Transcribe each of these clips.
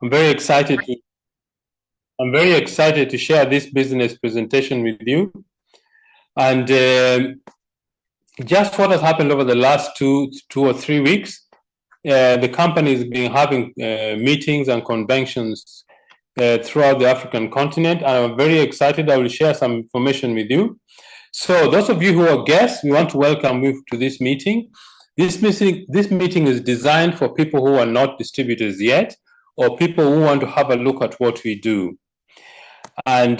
I'm very excited to I'm very excited to share this business presentation with you. And just what has happened over the last two or 3 weeks, the company has been having meetings and conventions throughout the African continent. And I'm very excited. I will share some information with you. So those of you who are guests, we want to welcome you to this meeting. This meeting is designed for people who are not distributors yet, or people who want to have a look at what we do. And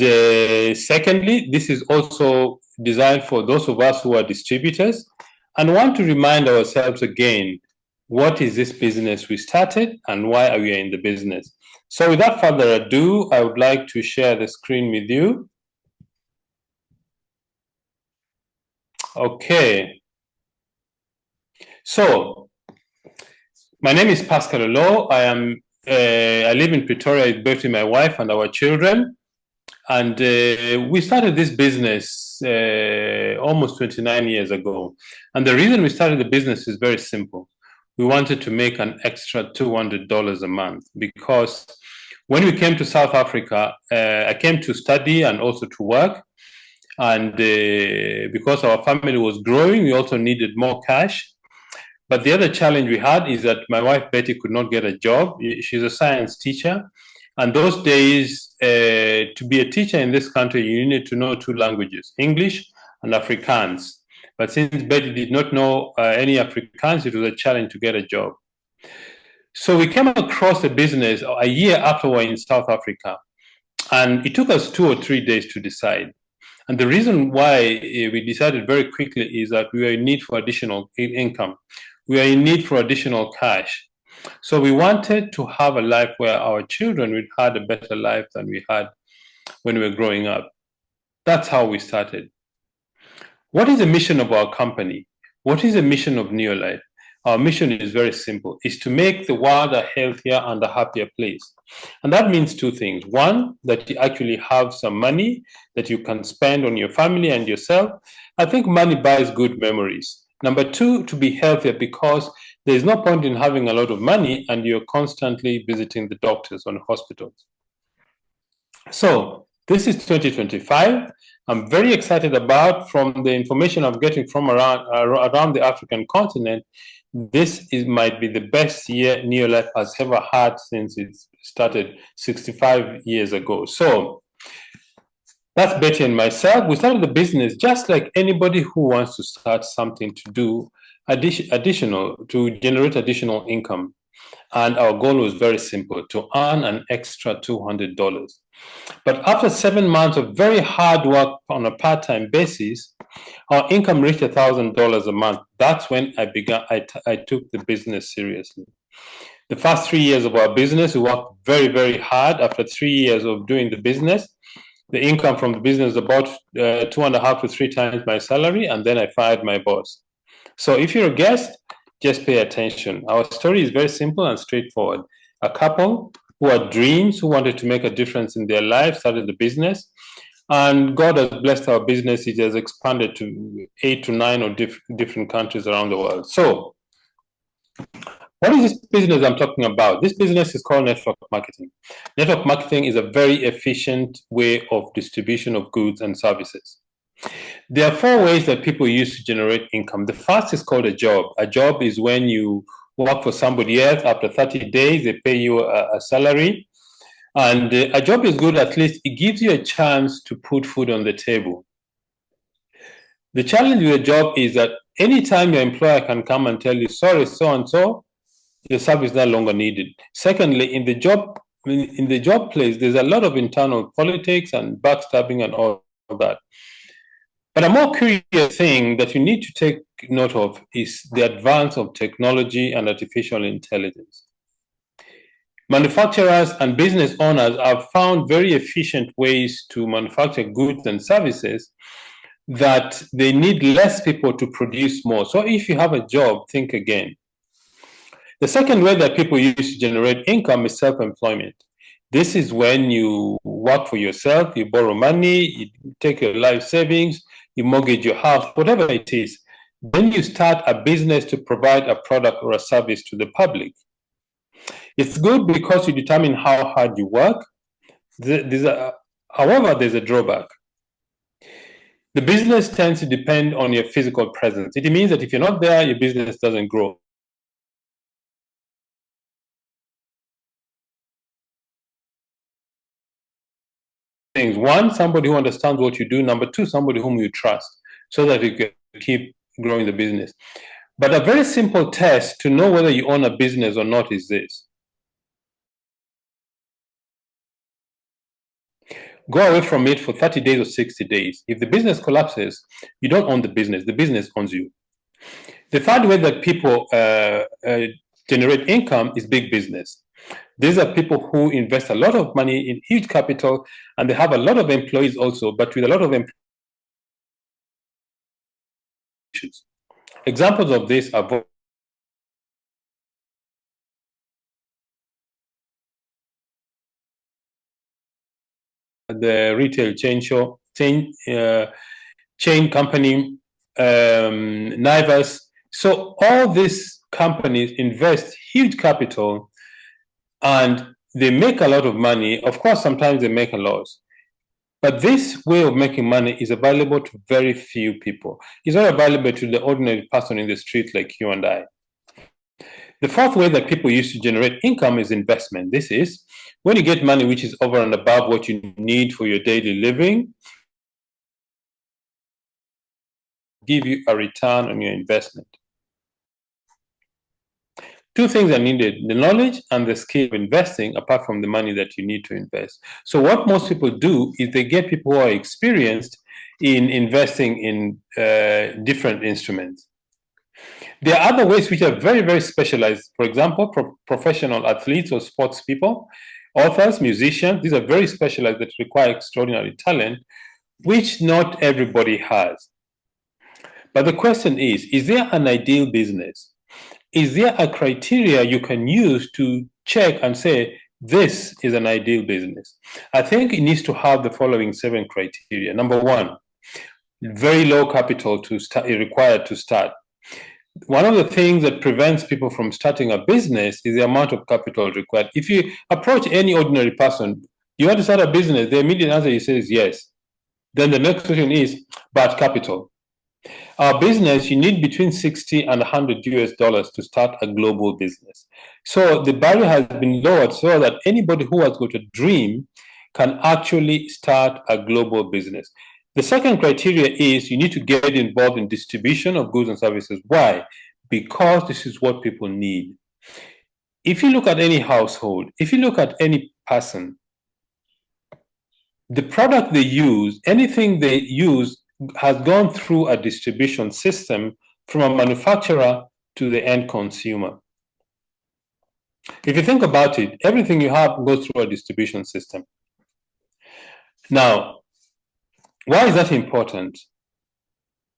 secondly, this is also designed for those of us who are distributors and want to remind ourselves again, what is this business we started and why are we in the business? So without further ado, I would like to share the screen with you. Okay. So my name is Pascal Oloo. I live in Pretoria, both with my wife and our children. And we started this business almost 29 years ago. And the reason we started the business is very simple. We wanted to make an extra $200 a month because when we came to South Africa, I came to study and also to work. And because our family was growing, we also needed more cash. But the other challenge we had is that my wife, Betty, could not get a job. She's a science teacher. And those days, to be a teacher in this country, you need to know 2 languages, English and Afrikaans. But since Betty did not know any Afrikaans, it was a challenge to get a job. So we came across a business a year after we were in South Africa. And it took us 2 or 3 days to decide. And the reason why we decided very quickly is that we were in need for additional income. We are in need for additional cash. So we wanted to have a life where our children would have a better life than we had when we were growing up. That's how we started. What is the mission of our company? What is the mission of Neolife? Our mission is very simple. It's to make the world a healthier and a happier place. And that means 2 things. One, that you actually have some money that you can spend on your family and yourself. I think money buys good memories. Number 2, to be healthier, because there's no point in having a lot of money and you're constantly visiting the doctors or hospitals. So this is 2025. I'm very excited about, from the information I'm getting from around the African continent, this might be the best year Neolife has ever had since it started 65 years ago. So that's Betty and myself. We started the business just like anybody who wants to start something to do additional, to generate additional income. And our goal was very simple, to earn an extra $200. But after 7 months of very hard work on a part-time basis, our income reached $1,000 a month. That's when I took the business seriously. The first 3 years of our business, we worked very, very hard. After 3 years of doing the business, the income from the business was about 2.5 to 3 times my salary, and then I fired my boss. So if you're a guest, just pay attention. Our story is very simple and straightforward. A couple who had dreams, who wanted to make a difference in their lives, started the business. And God has blessed our business. It has expanded to 8 to 9 or different countries around the world. So what is this business I'm talking about? This business is called network marketing. Network marketing is a very efficient way of distribution of goods and services. There are 4 ways that people use to generate income. The first is called a job. A job is when you work for somebody else. After 30 days, they pay you a salary. And a job is good, at least it gives you a chance to put food on the table. The challenge with a job is that anytime your employer can come and tell you, sorry, so-and-so, your service is no longer needed. Secondly, in the job place, there's a lot of internal politics and backstabbing and all of that. But a more curious thing that you need to take note of is the advance of technology and artificial intelligence. Manufacturers and business owners have found very efficient ways to manufacture goods and services that they need less people to produce more. So if you have a job, think again. The second way that people use to generate income is self-employment. This is when you work for yourself, you borrow money, you take your life savings, you mortgage your house, whatever it is. Then you start a business to provide a product or a service to the public. It's good because you determine how hard you work. However, there's a drawback. The business tends to depend on your physical presence. It means that if you're not there, your business doesn't grow. Things. One, somebody who understands what you do. Number two, somebody whom you trust, so that you can keep growing the business. But a very simple test to know whether you own a business or not is this. Go away from it for 30 days or 60 days. If the business collapses, you don't own the business owns you. The third way that people generate income is big business. These are people who invest a lot of money in huge capital, and they have a lot of employees also, but with a lot of employees. Examples of this are the retail chain company, Nivas. So all these companies invest huge capital and they make a lot of money. Of course, sometimes they make a loss. But this way of making money is available to very few people. It's not available to the ordinary person in the street like you and I. The fourth way that people use to generate income is investment. This is when you get money which is over and above what you need for your daily living, give you a return on your investment. Two things are needed: the knowledge and the skill of investing, apart from the money that you need to invest. So what most people do is they get people who are experienced in investing in different instruments. There are other ways which are very, very specialized. For example, professional athletes or sports people, authors, musicians, these are very specialized that require extraordinary talent, which not everybody has. But the question is there an ideal business? Is there a criteria you can use to check and say, this is an ideal business? I think it needs to have the following 7 criteria. Number one, very low capital required to start. One of the things that prevents people from starting a business is the amount of capital required. If you approach any ordinary person, you want to start a business, the immediate answer is yes. Then the next question is, but capital. Our business, you need between 60 and 100 US dollars to start a global business. So the barrier has been lowered so that anybody who has got a dream can actually start a global business. The second criteria is you need to get involved in distribution of goods and services. Why? Because this is what people need. If you look at any household, if you look at any person, the product they use, anything they use has gone through a distribution system from a manufacturer to the end consumer. If you think about it, everything you have goes through a distribution system. Now, why is that important?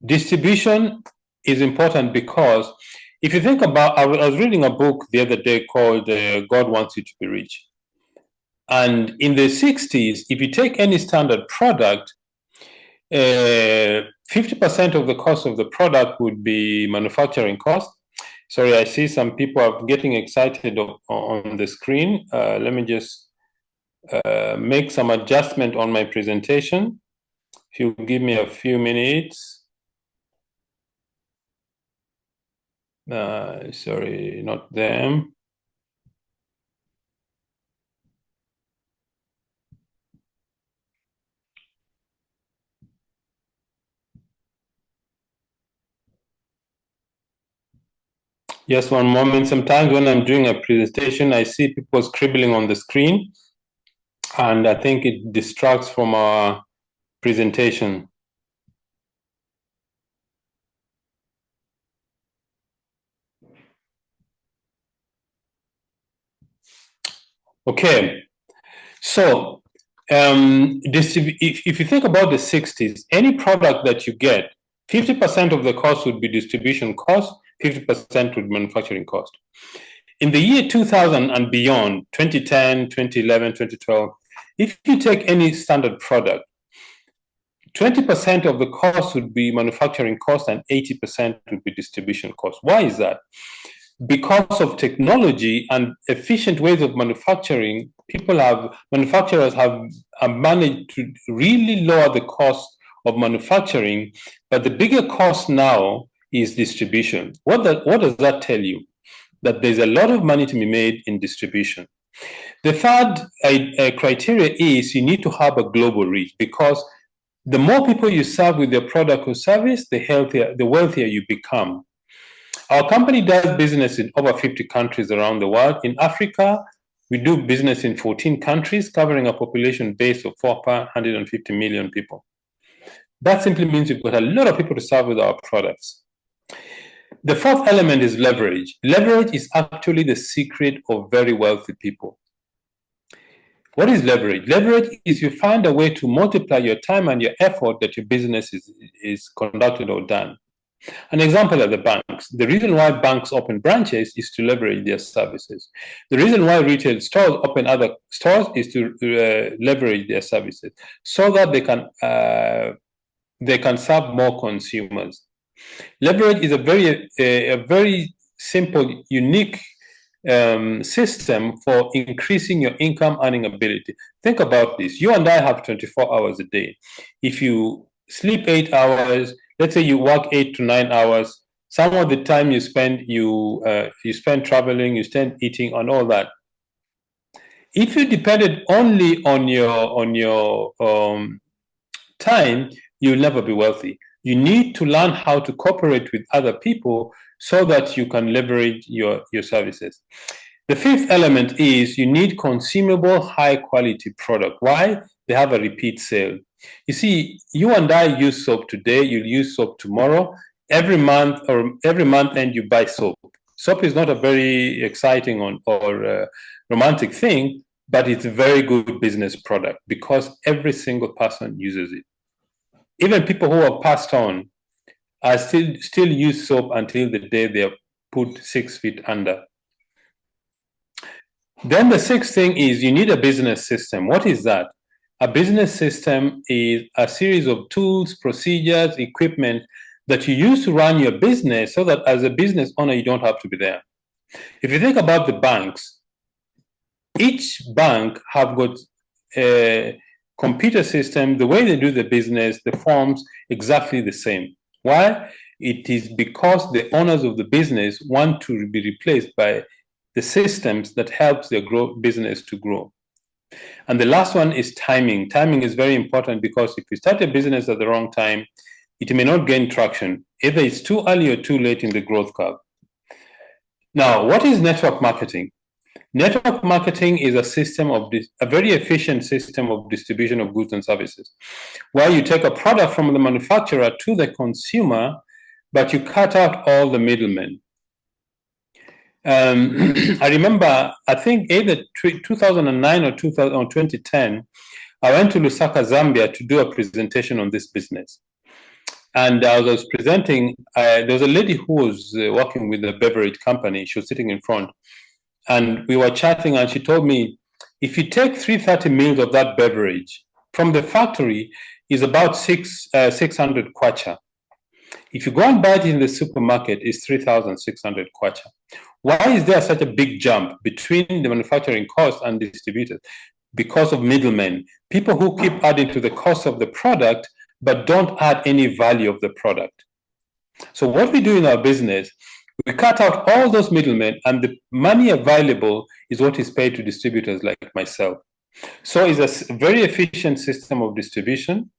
Distribution is important because if you think about, I was reading a book the other day called God Wants You to Be Rich. And in the 60s, if you take any standard product, 50% of the cost of the product would be manufacturing cost. Sorry, I see some people are getting excited on the screen. Let me just make some adjustment on my presentation. If you give me a few minutes. Sorry, not them. Just one moment. Sometimes when I'm doing a presentation, I see people scribbling on the screen, and I think it distracts from our presentation. Okay, so if you think about the 60s, any product that you get, 50% of the cost would be distribution cost, 50% would be manufacturing cost. In the year 2000 and beyond, 2010, 2011, 2012, if you take any standard product, 20% of the cost would be manufacturing cost and 80% would be distribution cost. Why is that? because of technology and efficient ways of manufacturing, manufacturers have managed to really lower the cost of manufacturing, but the bigger cost now is distribution. What does that tell you? That there's a lot of money to be made in distribution. The third criteria is you need to have a global reach, because the more people you serve with your product or service, the wealthier you become. Our company does business in over 50 countries around the world. In Africa, we do business in 14 countries, covering a population base of 450 million people. That simply means we've got a lot of people to serve with our products. The fourth element is leverage. Leverage is actually the secret of very wealthy people. What is leverage? Leverage is you find a way to multiply your time and your effort that your business is conducted or done. An example are the banks. The reason why banks open branches is to leverage their services. The reason why retail stores open other stores is to leverage their services, so that they can serve more consumers. Leverage is a very simple, unique system for increasing your income earning ability. Think about this. You and I have 24 hours a day. If you sleep 8 hours, let's say you work 8 to 9 hours, some of the time you spend spend traveling, you spend eating, and all that. If you depended only on your time, you'll never be wealthy. You need to learn how to cooperate with other people so that you can leverage your services. The fifth element is you need consumable, high-quality product. Why? They have a repeat sale. You see, you and I use soap today, you'll use soap tomorrow. Every month end you buy soap. Soap is not a very exciting or romantic thing, but it's a very good business product because every single person uses it. Even people who have passed on are still use soap until the day they are put 6 feet under. Then the sixth thing is you need a business system. What is that? A business system is a series of tools, procedures, equipment that you use to run your business so that as a business owner, you don't have to be there. If you think about the banks, each bank have got a computer system, the way they do the business, the forms, exactly the same. Why? It is because the owners of the business want to be replaced by the systems that helps their business to grow. And the last one is timing. Timing is very important because if you start a business at the wrong time, it may not gain traction. Either it's too early or too late in the growth curve. Now, what is network marketing? Network marketing is a very efficient system of distribution of goods and services, where you take a product from the manufacturer to the consumer, but you cut out all the middlemen. I remember, I think either 2009 or 2010, I went to Lusaka, Zambia to do a presentation on this business. And as I was presenting, there was a lady who was working with a beverage company. She was sitting in front. And we were chatting, and she told me, if you take 330 mils of that beverage from the factory, is about 600 kwacha. If you go and buy it in the supermarket, it's 3,600 kwacha. Why is there such a big jump between the manufacturing cost and distributors? Because of middlemen, people who keep adding to the cost of the product, but don't add any value of the product. So what we do in our business, we cut out all those middlemen, and the money available is what is paid to distributors like myself. So it's a very efficient system of distribution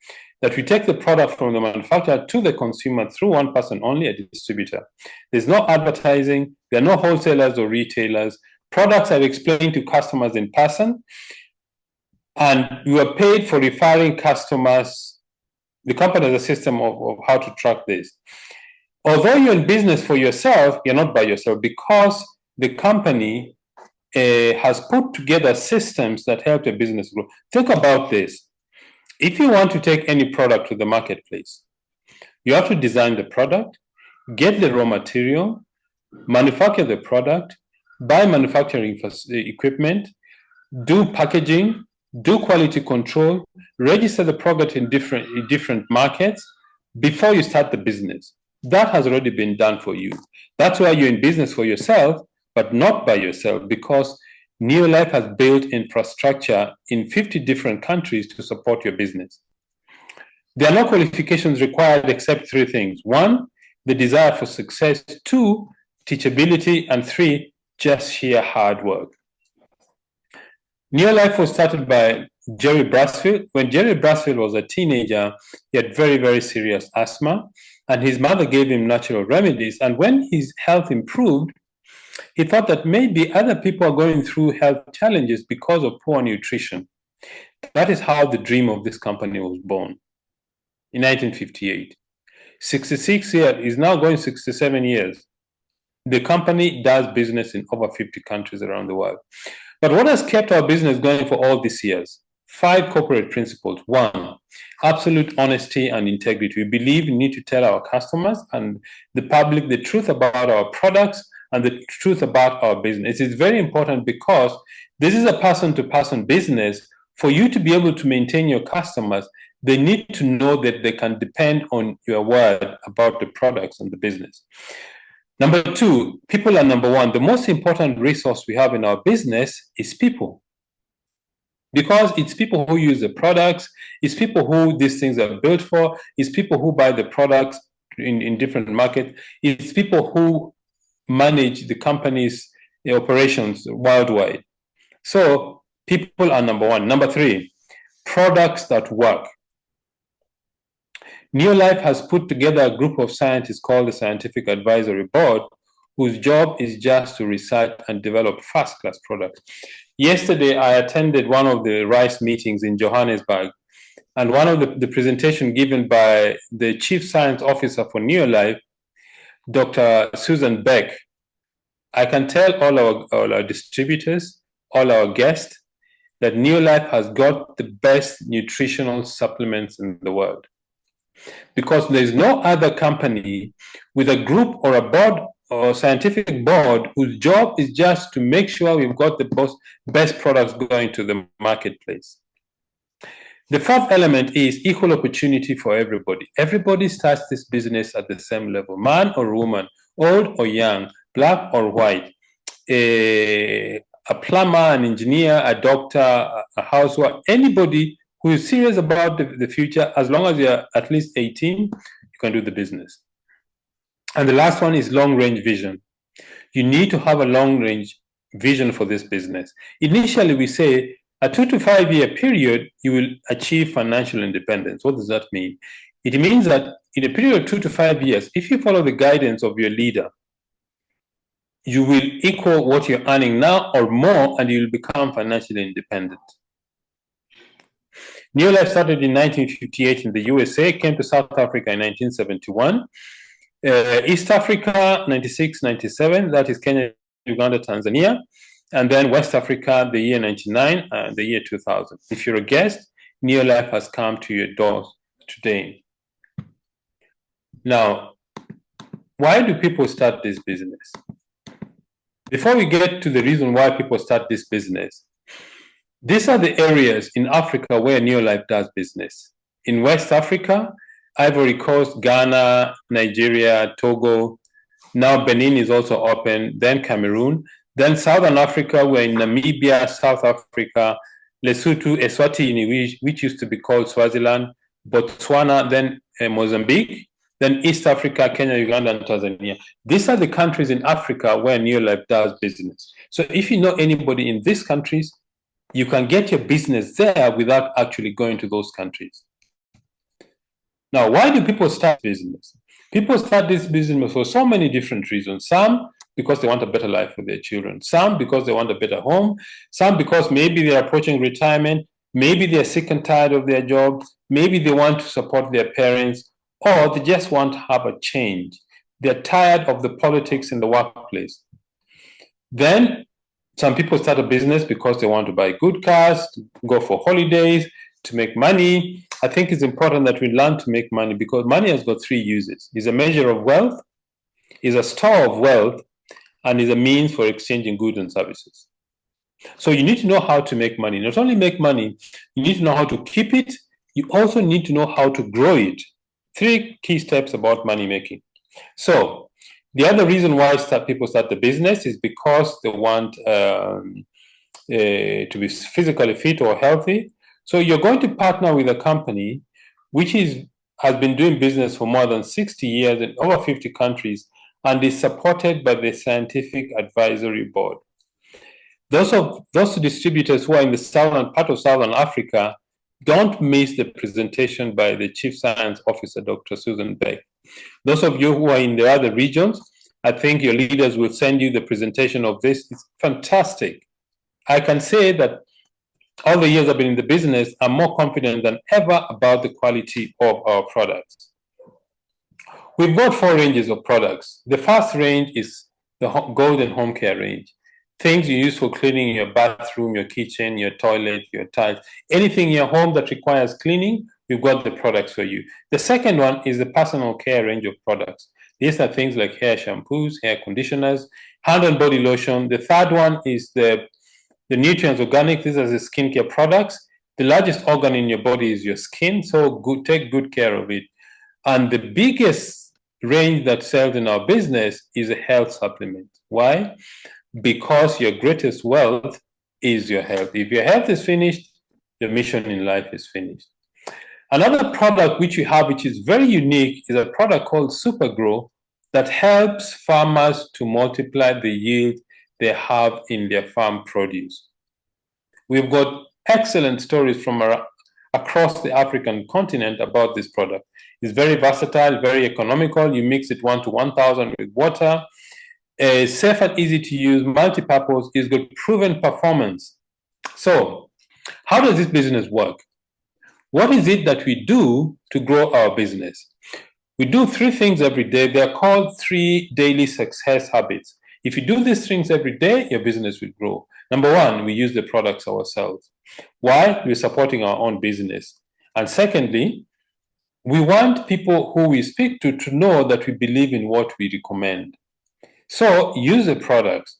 that we take the product from the manufacturer to the consumer through one person only, a distributor. There's no advertising, there are no wholesalers or retailers. Products are explained to customers in person, and you are paid for referring customers. The company has a system of how to track this. Although you're in business for yourself, you're not by yourself because the company has put together systems that help your business grow. Think about this. If you want to take any product to the marketplace, you have to design the product, get the raw material, manufacture the product, buy manufacturing equipment, do packaging, do quality control, register the product in different markets before you start the business. That has already been done for you. That's why you're in business for yourself, but not by yourself, because Neolife has built infrastructure in 50 different countries to support your business. There are no qualifications required except three things. One, the desire for success. Two, teachability. And three, just sheer hard work. Neolife was started by Jerry Brasfield. When Jerry Brasfield was a teenager, he had very, very serious asthma, and his mother gave him natural remedies. And when his health improved, he thought that maybe other people are going through health challenges because of poor nutrition. That is how the dream of this company was born in 1958. 66 years, is now going 67 years. The company does business in over 50 countries around the world. But what has kept our business going for all these years? 5 corporate principles. 1, absolute honesty and integrity. We believe we need to tell our customers and the public the truth about our products and the truth about our business. It is very important because this is a person-to-person business. For you to be able to maintain your customers, they need to know that they can depend on your word about the products and the business. Number 2, people are number 1. The most important resource we have in our business is people. Because it's people who use the products, it's people who these things are built for, it's people who buy the products in different markets, it's people who manage the company's operations worldwide. So people are number 1. Number 3, products that work. Neolife has put together a group of scientists called the Scientific Advisory Board, whose job is just to research and develop first-class products. Yesterday, I attended one of the RICE meetings in Johannesburg, and one of the presentation given by the Chief Science Officer for Neolife, Dr. Susan Beck. I can tell all our distributors, all our guests, that Neolife has got the best nutritional supplements in the world. Because there's no other company with a group or a board or scientific board whose job is just to make sure we've got the best products going to the marketplace. The fourth element is equal opportunity for everybody. Everybody starts this business at the same level, man or woman, old or young, black or white, a plumber, an engineer, a doctor, a housewife, anybody who is serious about the future, as long as you're at least 18, you can do the business. And the last one is long-range vision. You need to have a long-range vision for this business. Initially, we say a 2 to 5 year period, you will achieve financial independence. What does that mean? It means that in a period of 2 to 5 years, if you follow the guidance of your leader, you will equal what you're earning now or more, and you will become financially independent. Neolife started in 1958 in the USA, came to South Africa in 1971. East Africa, 96, 97, that is Kenya, Uganda, Tanzania. And then West Africa, the year 99 and the year 2000. If you're a guest, Neolife has come to your doors today. Now, why do people start this business? Before we get to the reason why people start this business, these are the areas in Africa where Neolife does business. In West Africa, Ivory Coast, Ghana, Nigeria, Togo, now Benin is also open, then Cameroon, then Southern Africa, we're in Namibia, South Africa, Lesotho, Eswatini, which used to be called Swaziland, Botswana, then Mozambique, then East Africa, Kenya, Uganda, and Tanzania. These are the countries in Africa where Neolife does business. So if you know anybody in these countries, you can get your business there without actually going to those countries. Now, why do people start business? People start this business for so many different reasons. Some because they want a better life for their children. Some because they want a better home. Some because maybe they're approaching retirement. Maybe they're sick and tired of their job. Maybe they want to support their parents, or they just want to have a change. They're tired of the politics in the workplace. Then some people start a business because they want to buy good cars, to go for holidays, to make money. I think it's important that we learn to make money because money has got 3 uses. It's a measure of wealth, is a store of wealth, and is a means for exchanging goods and services. So you need to know how to make money. Not only make money, you need to know how to keep it. You also need to know how to grow it. 3 key steps about money making. So the other reason why people start the business is because they want to be physically fit or healthy. So you're going to partner with a company which has been doing business for more than 60 years in over 50 countries and is supported by the Scientific Advisory Board. Those distributors who are in the southern part of Southern Africa, don't miss the presentation by the Chief Science Officer, Dr. Susan Beck. Those of you who are in the other regions, I think your leaders will send you the presentation of this. It's fantastic. I can say that all the years I've been in the business, I'm more confident than ever about the quality of our products. We've got 4 ranges of products. The first range is the Golden Home Care range. Things you use for cleaning your bathroom, your kitchen, your toilet, your tiles, anything in your home that requires cleaning, we've got the products for you. The second one is the Personal Care range of products. These are things like hair shampoos, hair conditioners, hand and body lotion. The third one is the Nutrients Organic. These are the skincare products. The largest organ in your body is your skin, so take good care of it. And the biggest range that sells in our business is a health supplement. Why? Because your greatest wealth is your health. If your health is finished, your mission in life is finished. Another product which we have, which is very unique, is a product called Super Grow that helps farmers to multiply the yield they have in their farm produce. We've got excellent stories from across the African continent about this product. It's very versatile, very economical. You mix it 1 to 1,000 with water. Safe and easy to use, multi-purpose, is got proven performance. So how does this business work? What is it that we do to grow our business? We do 3 things every day. They're called 3 daily success habits. If you do these things every day, your business will grow. Number 1, we use the products ourselves. Why? We're supporting our own business. And secondly, we want people who we speak to know that we believe in what we recommend. So use the products.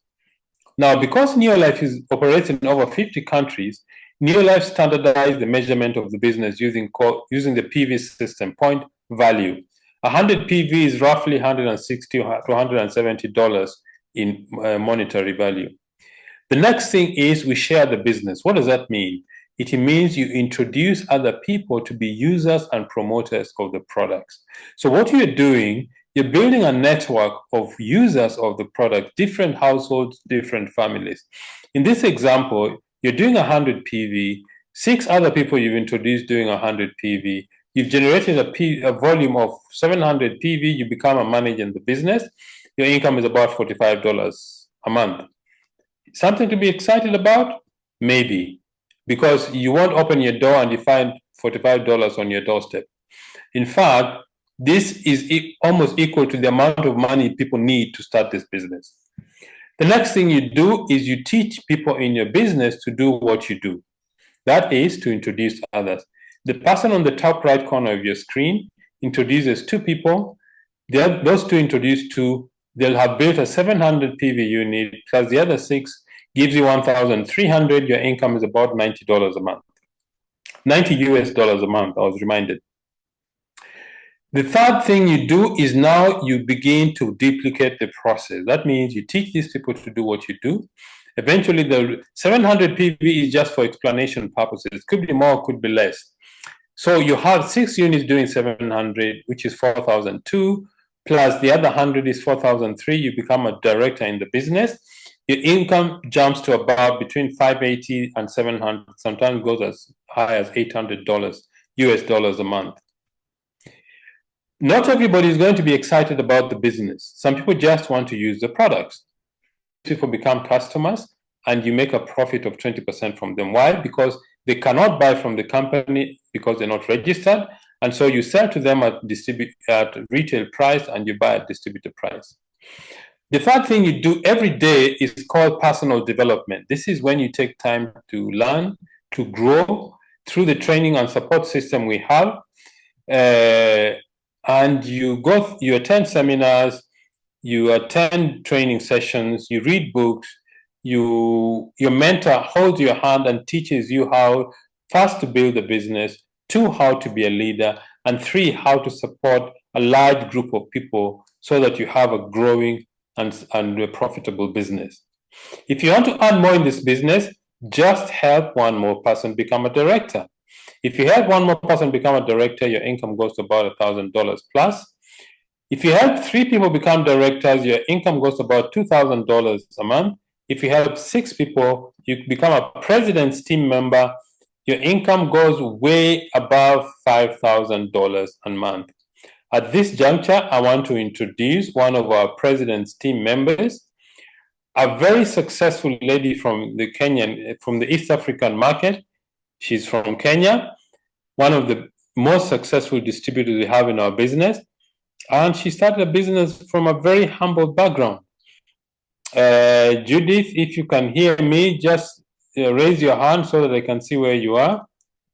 Now, because Neolife operates in over 50 countries, Neolife standardized the measurement of the business using the PV system, point value. 100 PV is roughly $160 to $170 in monetary value. The next thing is we share the business. What does that mean? It means you introduce other people to be users and promoters of the products. So what you're doing, you're building a network of users of the product, different households, different families. In this example, you're doing 100 PV, 6 other people you've introduced doing 100 PV. You've generated a volume of 700 PV. You become a manager in the business. Your income is about $45 a month. Something to be excited about? Maybe. Because you won't open your door and you find $45 on your doorstep. In fact, this is almost equal to the amount of money people need to start this business. The next thing you do is you teach people in your business to do what you do. That is to introduce others. The person on the top right corner of your screen introduces 2 people. Those 2 introduce 2. They'll have built a 700 PV unit plus the other 6 gives you 1,300. Your income is about $90 a month. $90 a month, I was reminded. The third thing you do is now you begin to duplicate the process. That means you teach these people to do what you do. Eventually, the 700 PV is just for explanation purposes. It could be more, could be less. So you have 6 units doing 700, which is 4,002, plus the other 100 is 4,003. You become a director in the business. Your income jumps to about between $580 and $700. Sometimes goes as high as $800 US dollars a month. Not everybody is going to be excited about the business. Some people just want to use the products. People become customers and you make a profit of 20% from them. Why? Because they cannot buy from the company because they're not registered. And so you sell to them at retail price and you buy at distributor price. The third thing you do every day is called personal development. This is when you take time to learn, to grow through the training and support system we have. And you attend seminars, you attend training sessions, you read books, your mentor holds your hand and teaches you how first to build a business, 2, how to be a leader, and 3, how to support a large group of people so that you have a growing and a profitable business. If you want to earn more in this business, just help one more person become a director. If you help one more person become a director, your income goes to about $1,000 plus. If you help 3 people become directors, your income goes to about $2,000 a month. If you help 6 people, you become a president's team member, your income goes way above $5,000 a month. At this juncture, I want to introduce one of our president's team members, a very successful lady from the East African market. She's from Kenya, one of the most successful distributors we have in our business. And she started a business from a very humble background. Judith, if you can hear me, just raise your hand so that I can see where you are.